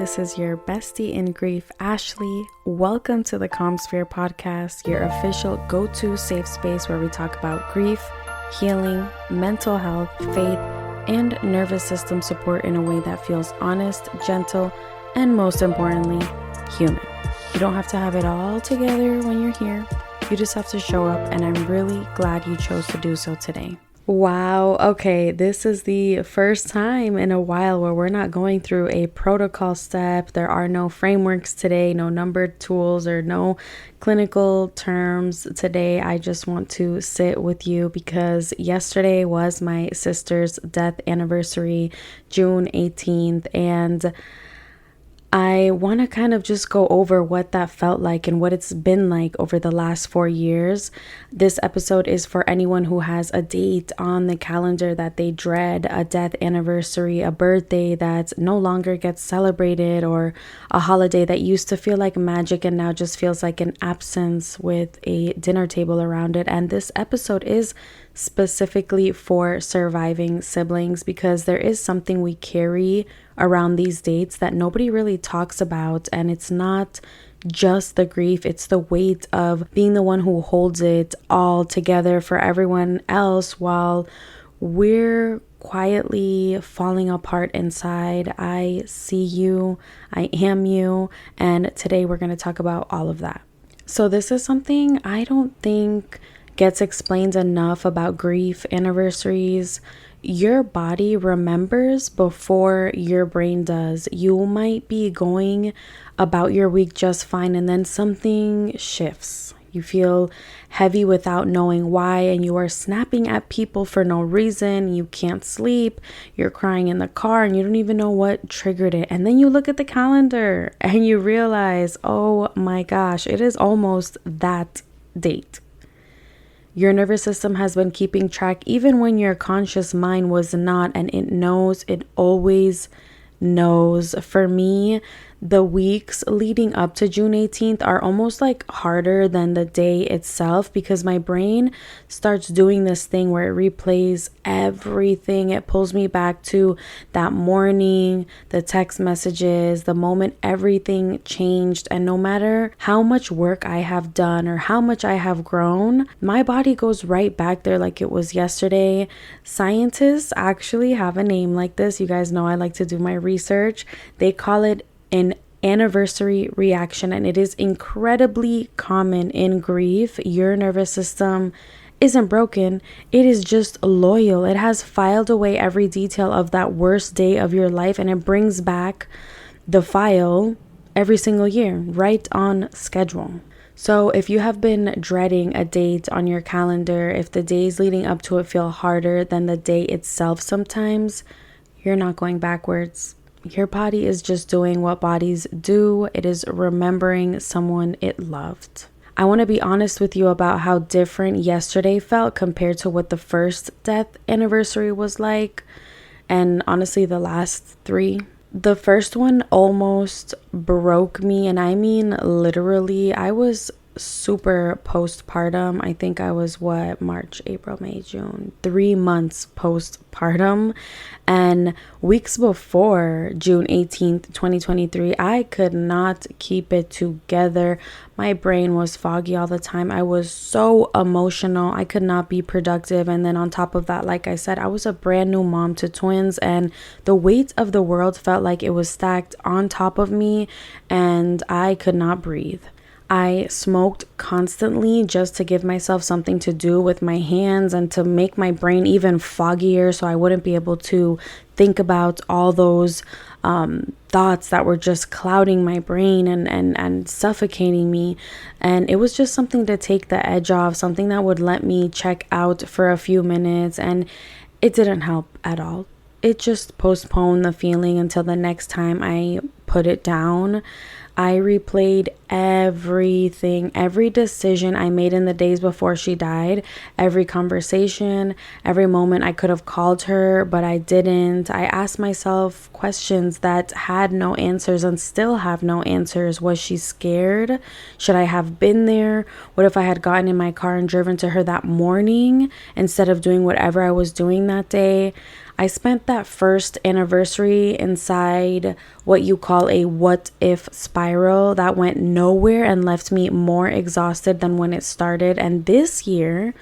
This is your bestie in grief, Ashley. Welcome to the Calm Sphere podcast, your official go-to safe space where we talk about grief, healing, mental health, faith, and nervous system support in a way that feels honest, gentle, and most importantly, human. You don't have to have it all together when you're here. You just have to show up, and I'm really glad you chose to do so today. Wow, okay, this is the first time in a while where we're not going through a protocol step. There are no frameworks today, no numbered tools, or no clinical terms today. I just want to sit with you because yesterday was my sister's death anniversary, June 18th, and I want to kind of just go over what that felt like and what it's been like over the last 4 years. This episode is for anyone who has a date on the calendar that they dread, a death anniversary, a birthday that no longer gets celebrated, or a holiday that used to feel like magic and now just feels like an absence with a dinner table around it. And this episode is specifically for surviving siblings because there is something we carry around these dates that nobody really talks about, and it's not just the grief, it's the weight of being the one who holds it all together for everyone else while we're quietly falling apart inside. I see you, I am you, and today we're going to talk about all of that. So this is something I don't think gets explained enough about grief anniversaries. Your body remembers before your brain does. You might be going about your week just fine, and then something shifts. You feel heavy without knowing why, and you are snapping at people for no reason. You can't sleep. You're crying in the car, and you don't even know what triggered it. And then you look at the calendar, and you realize, oh my gosh, it is almost that date. Your nervous system has been keeping track even when your conscious mind was not, and it knows, it always knows. For me, the weeks leading up to June 18th are almost like harder than the day itself because my brain starts doing this thing where it replays everything. It pulls me back to that morning, the text messages, the moment everything changed. And no matter how much work I have done or how much I have grown, my body goes right back there like it was yesterday. Scientists actually have a name like this. You guys know I like to do my research. They call it an anniversary reaction, and it is incredibly common in grief. Your nervous system isn't broken, it is just loyal. It has filed away every detail of that worst day of your life, and it brings back the file every single year, right on schedule. So if you have been dreading a date on your calendar, if the days leading up to it feel harder than the day itself sometimes, you're not going backwards. Your body is just doing what bodies do. It is remembering someone it loved. I want to be honest with you about how different yesterday felt compared to what the first death anniversary was like, and honestly the last 3. The first one almost broke me, and I mean literally. I was super postpartum. I think I was March, April, May, June, 3 months postpartum. And weeks before June 18th, 2023, I could not keep it together. My brain was foggy all the time. I was so emotional. I could not be productive. And then on top of that, like I said, I was a brand new mom to twins, and the weight of the world felt like it was stacked on top of me, and I could not breathe. I smoked constantly just to give myself something to do with my hands and to make my brain even foggier so I wouldn't be able to think about all those thoughts that were just clouding my brain and suffocating me. And it was just something to take the edge off, something that would let me check out for a few minutes, and it didn't help at all. It just postponed the feeling until the next time I put it down. I replayed everything, every decision I made in the days before she died, every conversation, every moment I could have called her, but I didn't. I asked myself questions that had no answers and still have no answers. Was she scared? Should I have been there? What if I had gotten in my car and driven to her that morning instead of doing whatever I was doing that day? I spent that first anniversary inside what you call a what if spiral that went nowhere and left me more exhausted than when it started. And this year,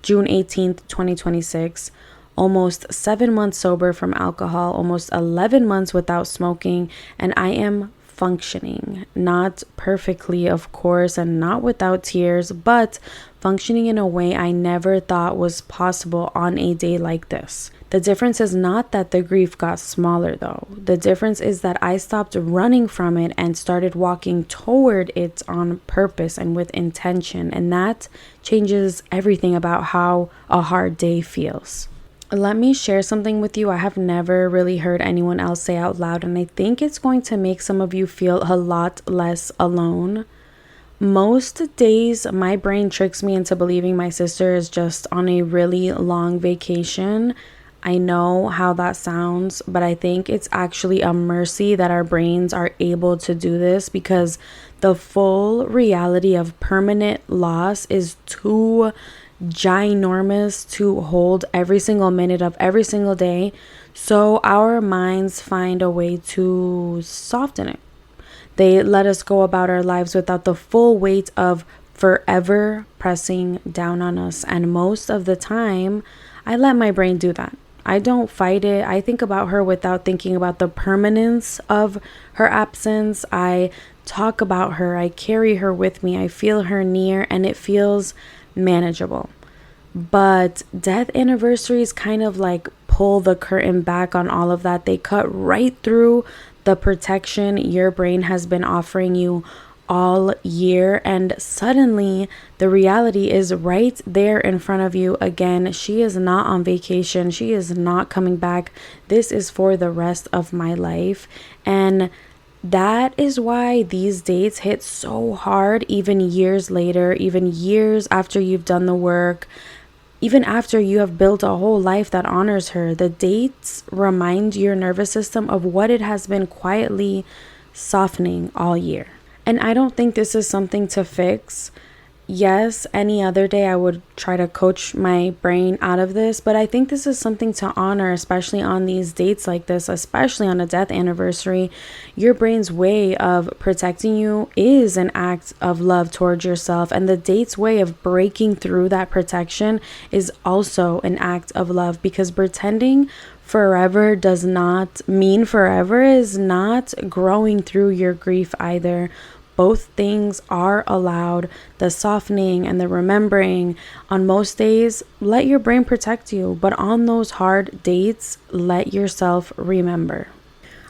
June 18th, 2026, almost 7 months sober from alcohol, almost 11 months without smoking, and I am functioning. Not perfectly, of course, and not without tears, but functioning in a way I never thought was possible on a day like this. The difference is not that the grief got smaller, though. The difference is that I stopped running from it and started walking toward it on purpose and with intention, and that changes everything about how a hard day feels. Let me share something with you I have never really heard anyone else say out loud, and I think it's going to make some of you feel a lot less alone. Most days, my brain tricks me into believing my sister is just on a really long vacation. I know how that sounds, but I think it's actually a mercy that our brains are able to do this, because the full reality of permanent loss is too ginormous to hold every single minute of every single day, so our minds find a way to soften it. They let us go about our lives without the full weight of forever pressing down on us, and most of the time I let my brain do that. I don't fight it. I think about her without thinking about the permanence of her absence. I talk about her, I carry her with me, I feel her near, and it feels manageable. But death anniversaries kind of like pull the curtain back on all of that. They cut right through the protection your brain has been offering you all year, and suddenly the reality is right there in front of you again. She is not on vacation. She is not coming back. This is for the rest of my life. And that is why these dates hit so hard, even years later, even years after you've done the work, even after you have built a whole life that honors her. The dates remind your nervous system of what it has been quietly softening all year. And I don't think this is something to fix. Yes, any other day I would try to coach my brain out of this, but I think this is something to honor, especially on these dates like this, especially on a death anniversary. Your brain's way of protecting you is an act of love towards yourself, and the date's way of breaking through that protection is also an act of love, because pretending forever does not mean forever is not growing through your grief either. Both things are allowed, the softening and the remembering. On most days, let your brain protect you, but on those hard dates, let yourself remember.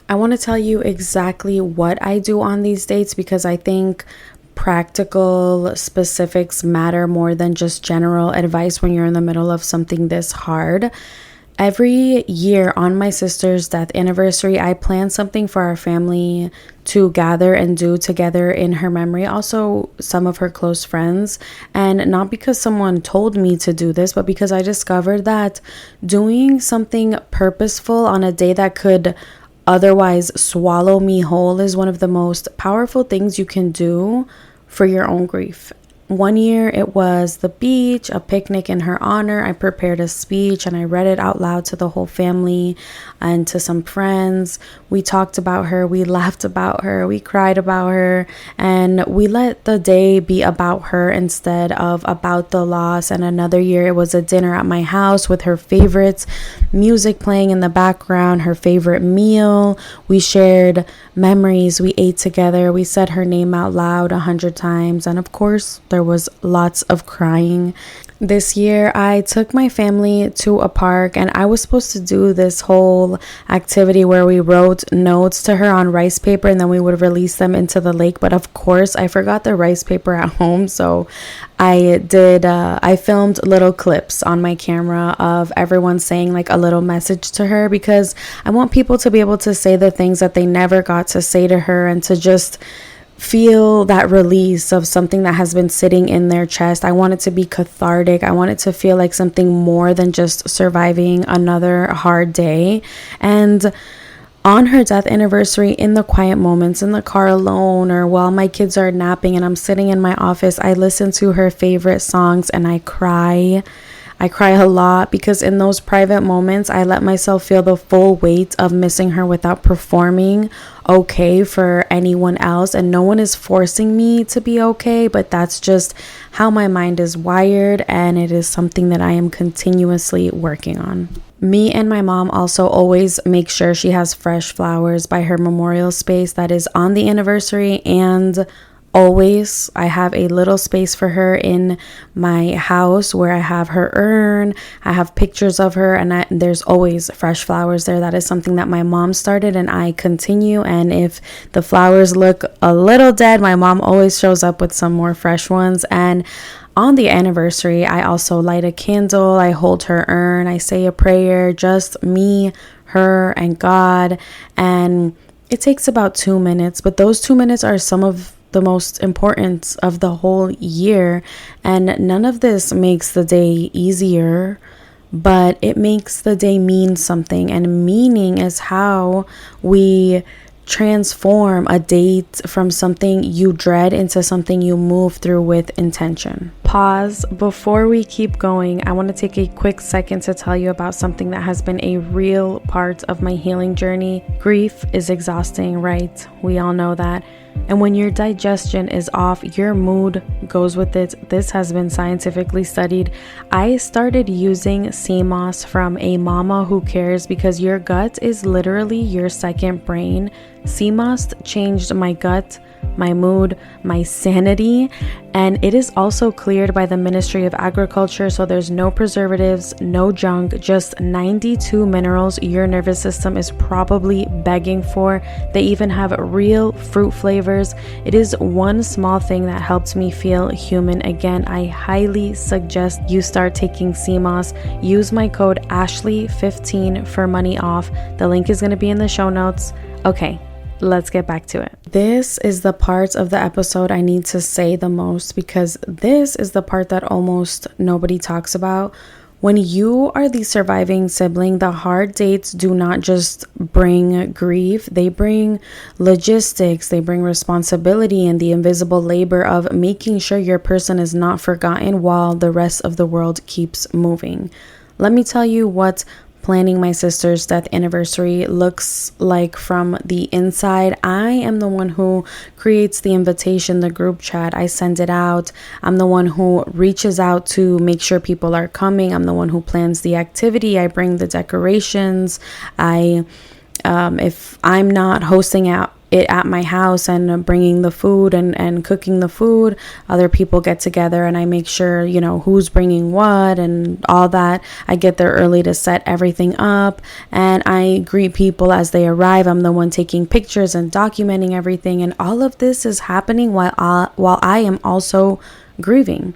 I want to tell you exactly what I do on these dates, because I think practical specifics matter more than just general advice when you're in the middle of something this hard. Every year on my sister's death anniversary, I plan something for our family to gather and do together in her memory. Also, some of her close friends. And not because someone told me to do this, but because I discovered that doing something purposeful on a day that could otherwise swallow me whole is one of the most powerful things you can do for your own grief. One year it was the beach, a picnic in her honor. I prepared a speech and I read it out loud to the whole family and to some friends. We talked about her, we laughed about her, we cried about her, and we let the day be about her instead of about the loss. And another year it was a dinner at my house with her favorites, music playing in the background, her favorite meal. We shared memories, we ate together, we said her name out loud 100 times, and of course there was lots of crying. This year I took my family to a park, and I was supposed to do this whole activity where we wrote notes to her on rice paper and then we would release them into the lake, but of course I forgot the rice paper at home, so I filmed little clips on my camera of everyone saying like a little message to her, because I want people to be able to say the things that they never got to say to her, and to just feel that release of something that has been sitting in their chest. I want it to be cathartic. I want it to feel like something more than just surviving another hard day. And on her death anniversary, in the quiet moments, in the car alone, or while my kids are napping and I'm sitting in my office, I listen to her favorite songs and I cry. I cry a lot because in those private moments, I let myself feel the full weight of missing her without performing okay for anyone else. And no one is forcing me to be okay, but that's just how my mind is wired. And it is something that I am continuously working on. Me and my mom also always make sure she has fresh flowers by her memorial space that is on the anniversary, and always I have a little space for her in my house where I have her urn, I have pictures of her, and there's always fresh flowers there. That is something that my mom started and I continue, and if the flowers look a little dead, my mom always shows up with some more fresh ones. And on the anniversary, I also light a candle, I hold her urn, I say a prayer, just me, her, and God. And it takes about 2 minutes, but those 2 minutes are some of the most important of the whole year. And none of this makes the day easier, but it makes the day mean something. And meaning is how we transform a date from something you dread into something you move through with intention. Pause. Before we keep going, I want to take a quick second to tell you about something that has been a real part of my healing journey. Grief is exhausting, right? We all know that. And when your digestion is off, your mood goes with it. This has been scientifically studied. I started using sea moss from A Mama Who Cares because your gut is literally your second brain. Sea moss changed my gut, my mood, my sanity, and it is also cleared by the Ministry of Agriculture, so there's no preservatives, no junk, just 92 minerals your nervous system is probably begging for. They even have real fruit flavors. It is one small thing that helped me feel human again. I highly suggest you start taking sea moss. Use my code Ashley15 for money off. The link is going to be in the show notes. Okay, let's get back to it. This is the part of the episode I need to say the most because this is the part that almost nobody talks about. When you are the surviving sibling, the hard dates do not just bring grief, they bring logistics, they bring responsibility and the invisible labor of making sure your person is not forgotten while the rest of the world keeps moving. Let me tell you what planning my sister's death anniversary looks like from the inside. I am the one who creates the invitation, the group chat. I send it out. I'm the one who reaches out to make sure people are coming. I'm the one who plans the activity. I bring the decorations. If I'm not hosting it at my house and bringing the food and cooking the food, other people get together and I make sure, who's bringing what and all that. I get there early to set everything up and I greet people as they arrive. I'm the one taking pictures and documenting everything, and all of this is happening while I am also grieving.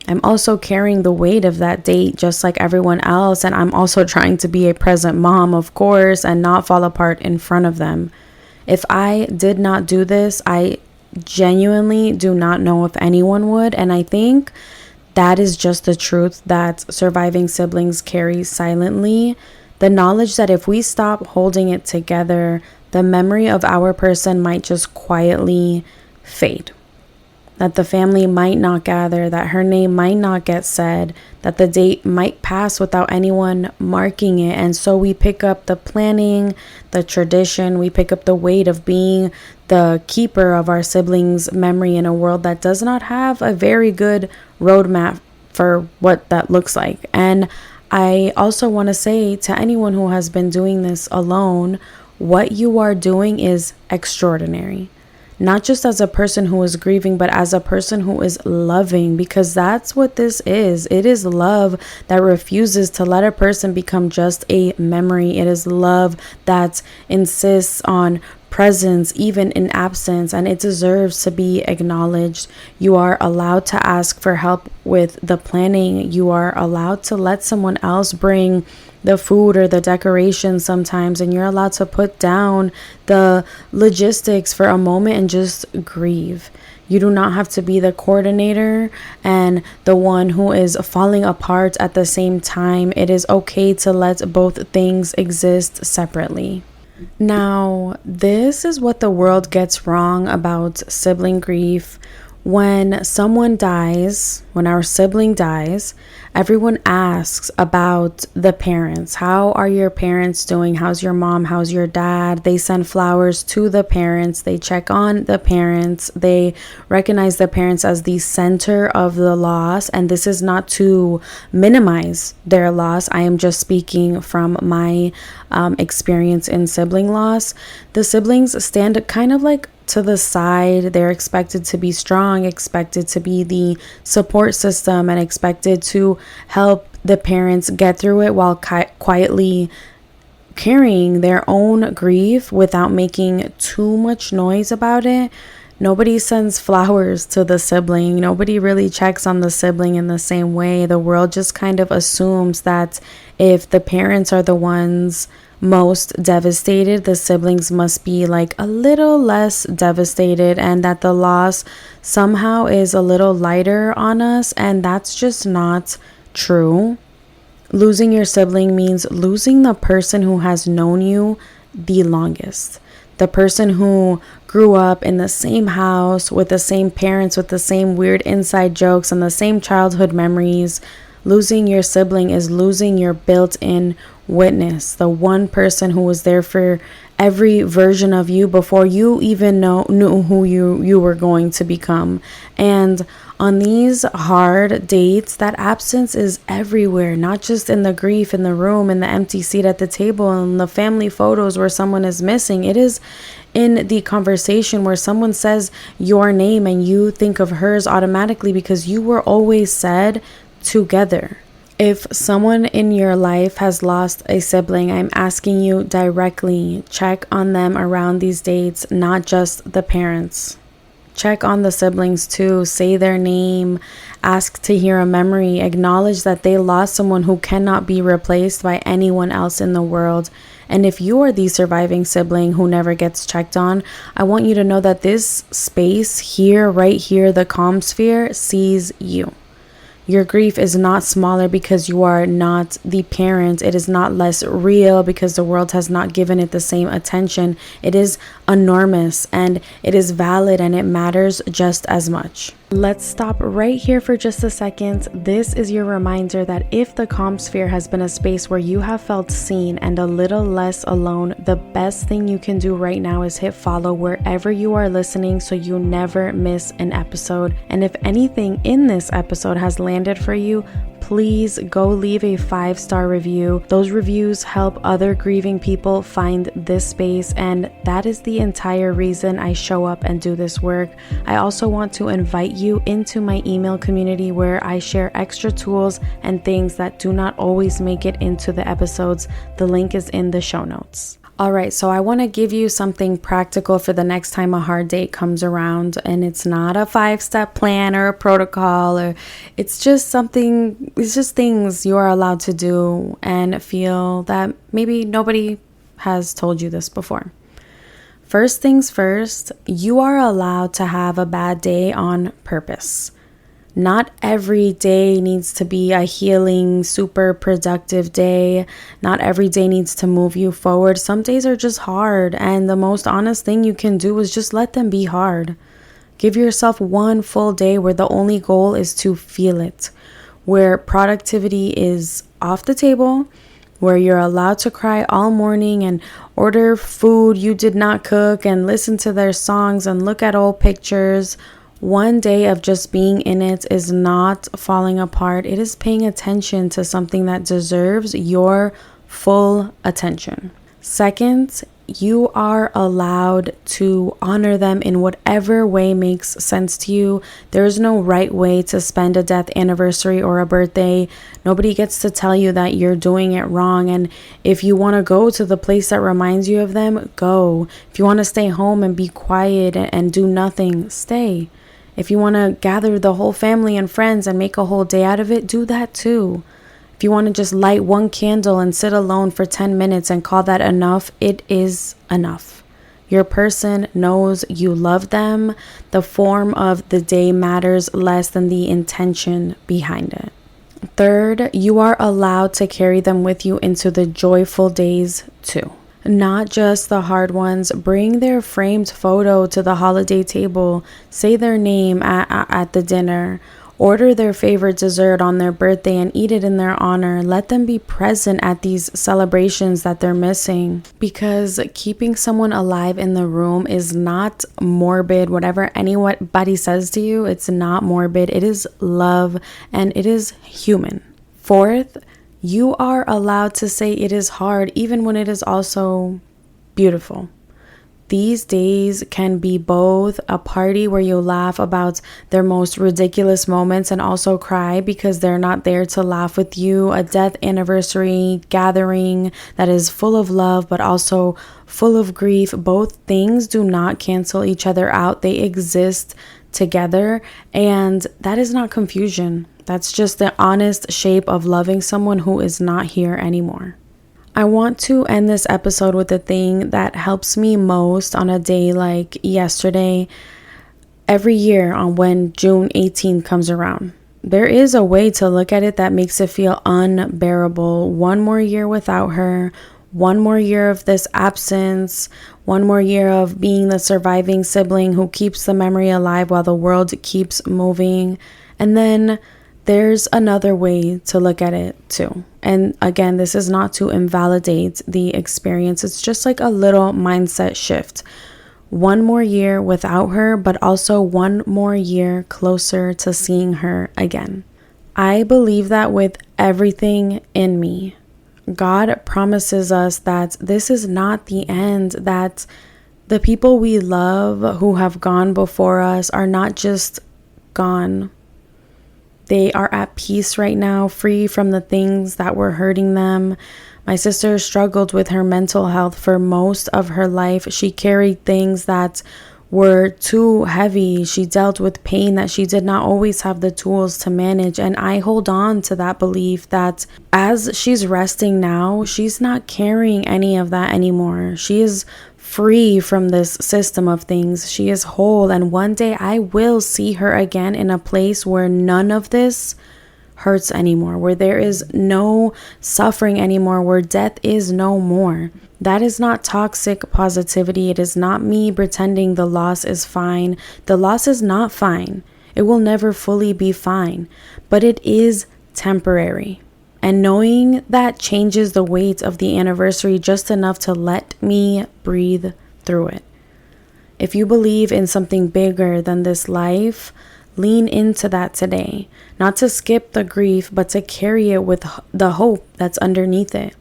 I'm also carrying the weight of that date just like everyone else, and I'm also trying to be a present mom, of course, and not fall apart in front of them. If I did not do this, I genuinely do not know if anyone would. And I think that is just the truth that surviving siblings carry silently. The knowledge that if we stop holding it together, the memory of our person might just quietly fade. That the family might not gather, that her name might not get said, that the date might pass without anyone marking it. And so we pick up the planning, the tradition, we pick up the weight of being the keeper of our siblings' memory in a world that does not have a very good roadmap for what that looks like. And I also want to say to anyone who has been doing this alone, what you are doing is extraordinary. Not just as a person who is grieving, but as a person who is loving, because that's what this is. It is love that refuses to let a person become just a memory. It is love that insists on presence, even in absence, and it deserves to be acknowledged. You are allowed to ask for help with the planning. You are allowed to let someone else bring the food or the decorations sometimes, and you're allowed to put down the logistics for a moment and just grieve. You do not have to be the coordinator and the one who is falling apart at the same time. It is okay to let both things exist separately. Now, this is what the world gets wrong about sibling grief. When someone dies, when our sibling dies, Everyone asks about the parents. How are your parents doing? How's your mom? How's your dad? They send flowers to the parents. They check on the parents. They recognize the parents as the center of the loss. And this is not to minimize their loss. I am just speaking from my experience in sibling loss. The siblings stand kind of like to the side. They're expected to be strong, expected to be the support system, and expected to help the parents get through it while quietly carrying their own grief without making too much noise about it. Nobody sends flowers to the sibling. Nobody really checks on the sibling in the same way. The world just kind of assumes that if the parents are the ones most devastated, the siblings must be like a little less devastated, and that the loss somehow is a little lighter on us. And that's just not true. Losing your sibling means losing the person who has known you the longest. The person who grew up in the same house with the same parents, with the same weird inside jokes and the same childhood memories. Losing your sibling is losing your built-in witness, the one person who was there for every version of you before you even knew who you were going to become. And on these hard dates, that absence is everywhere, not just in the grief, in the room, in the empty seat at the table, in the family photos where someone is missing. It is in the conversation where someone says your name and you think of hers automatically because you were always said together. If someone in your life has lost a sibling, I'm asking you directly, check on them around these dates, not just the parents. Check on the siblings too. Say their name, ask to hear a memory, acknowledge that they lost someone who cannot be replaced by anyone else in the world. And if you are the surviving sibling who never gets checked on, I want you to know that this space here, right here, the calm sphere, sees you. Your grief is not smaller because you are not the parent. It is not less real because the world has not given it the same attention. It is enormous and it is valid and it matters just as much. Let's stop right here for just a second. This is your reminder that if the calm sphere has been a space where you have felt seen and a little less alone, the best thing you can do right now is hit follow wherever you are listening so you never miss an episode. And if anything in this episode has landed for you, please go leave a 5-star review. Those reviews help other grieving people find this space, and that is the entire reason I show up and do this work. I also want to invite you into my email community where I share extra tools and things that do not always make it into the episodes. The link is in the show notes. All right, so I want to give you something practical for the next time a hard date comes around, and it's not a 5-step plan or a protocol, or it's just things you are allowed to do and feel that maybe nobody has told you this before. First things first, you are allowed to have a bad day on purpose. Not every day needs to be a healing, super productive day. Not every day needs to move you forward. Some days are just hard, and the most honest thing you can do is just let them be hard. Give yourself one full day where the only goal is to feel it, where productivity is off the table, where you're allowed to cry all morning and order food you did not cook and listen to their songs and look at old pictures. One day of just being in it is not falling apart. It is paying attention to something that deserves your full attention. Second, you are allowed to honor them in whatever way makes sense to you. There is no right way to spend a death anniversary or a birthday. Nobody gets to tell you that you're doing it wrong. And if you want to go to the place that reminds you of them, go. If you want to stay home and be quiet and do nothing, stay. If you want to gather the whole family and friends and make a whole day out of it, do that too. If you want to just light one candle and sit alone for 10 minutes and call that enough, it is enough. Your person knows you love them. The form of the day matters less than the intention behind it. Third, you are allowed to carry them with you into the joyful days too. Not just the hard ones. Bring their framed photo to the holiday table. Say their name at the dinner. Order their favorite dessert on their birthday and eat it in their honor. Let them be present at these celebrations that they're missing, because keeping someone alive in the room is not morbid. Whatever anybody says to you, it's not morbid. It is love and it is human. Fourth, you are allowed to say it is hard, even when it is also beautiful. These days can be both a party where you laugh about their most ridiculous moments and also cry because they're not there to laugh with you, a death anniversary gathering that is full of love but also full of grief. Both things do not cancel each other out. They exist together, and that is not confusion. That's just the honest shape of loving someone who is not here anymore. I want to end this episode with the thing that helps me most on a day like yesterday. Every year on when June 18th comes around, there is a way to look at it that makes it feel unbearable. One more year without her, one more year of this absence, one more year of being the surviving sibling who keeps the memory alive while the world keeps moving. And then there's another way to look at it too. And again, this is not to invalidate the experience. It's just like a little mindset shift. One more year without her, but also one more year closer to seeing her again. I believe that with everything in me. God promises us that this is not the end, that the people we love who have gone before us are not just gone. They are at peace right now, free from the things that were hurting them. My sister struggled with her mental health for most of her life. She carried things that were too heavy. She dealt with pain that she did not always have the tools to manage. And I hold on to that belief that as she's resting now, she's not carrying any of that anymore. She is free from this system of things. She is whole, and one day I will see her again in a place where none of this hurts anymore, where there is no suffering anymore, where death is no more. That is not toxic positivity. It is not me pretending the loss is fine. The loss is not fine. It will never fully be fine, but it is temporary. And knowing that changes the weight of the anniversary just enough to let me breathe through it. If you believe in something bigger than this life, lean into that today. Not to skip the grief, but to carry it with the hope that's underneath it.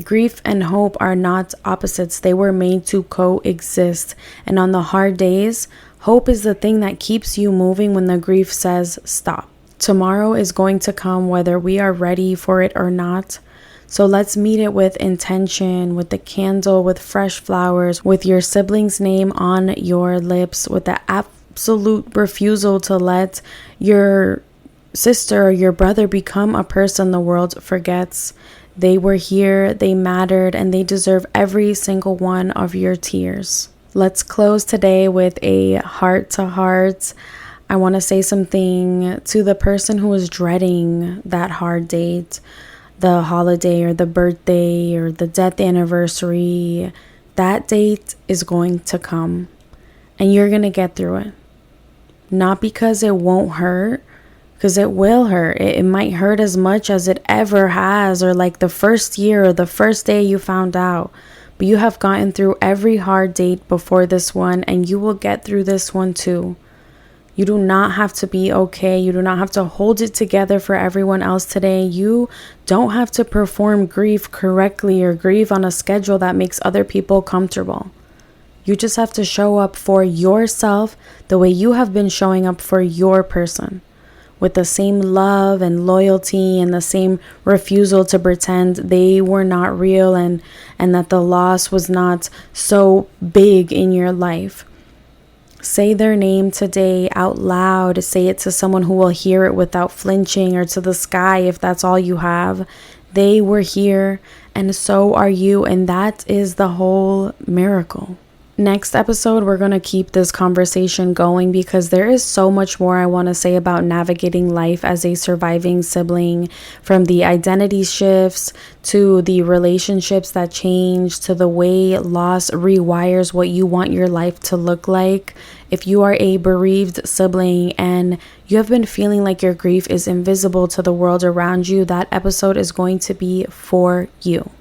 Grief and hope are not opposites. They were made to coexist. And on the hard days, hope is the thing that keeps you moving when the grief says stop. Tomorrow is going to come whether we are ready for it or not. So let's meet it with intention, with the candle, with fresh flowers, with your sibling's name on your lips, with the absolute refusal to let your sister or your brother become a person the world forgets. They were here, they mattered, and they deserve every single one of your tears. Let's close today with a heart to heart. I want to say something to the person who is dreading that hard date, the holiday or the birthday or the death anniversary. That date is going to come and you're going to get through it. Not because it won't hurt, because it will hurt. It might hurt as much as it ever has, or like the first year or the first day you found out. But you have gotten through every hard date before this one, and you will get through this one too. You do not have to be okay. You do not have to hold it together for everyone else today. You don't have to perform grief correctly or grieve on a schedule that makes other people comfortable. You just have to show up for yourself the way you have been showing up for your person, with the same love and loyalty and the same refusal to pretend they were not real and that the loss was not so big in your life. Say their name today out loud. Say it to someone who will hear it without flinching, or to the sky if that's all you have. They were here and so are you, and that is the whole miracle. Next episode, we're going to keep this conversation going because there is so much more I want to say about navigating life as a surviving sibling, from the identity shifts to the relationships that change to the way loss rewires what you want your life to look like. If you are a bereaved sibling and you have been feeling like your grief is invisible to the world around you, that episode is going to be for you.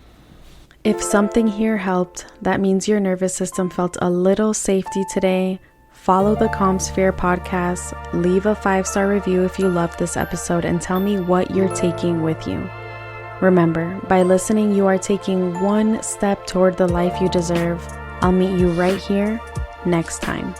If something here helped, that means your nervous system felt a little safety today. Follow the CalmSphere podcast, leave a 5-star review if you loved this episode, and tell me what you're taking with you. Remember, by listening, you are taking one step toward the life you deserve. I'll meet you right here next time.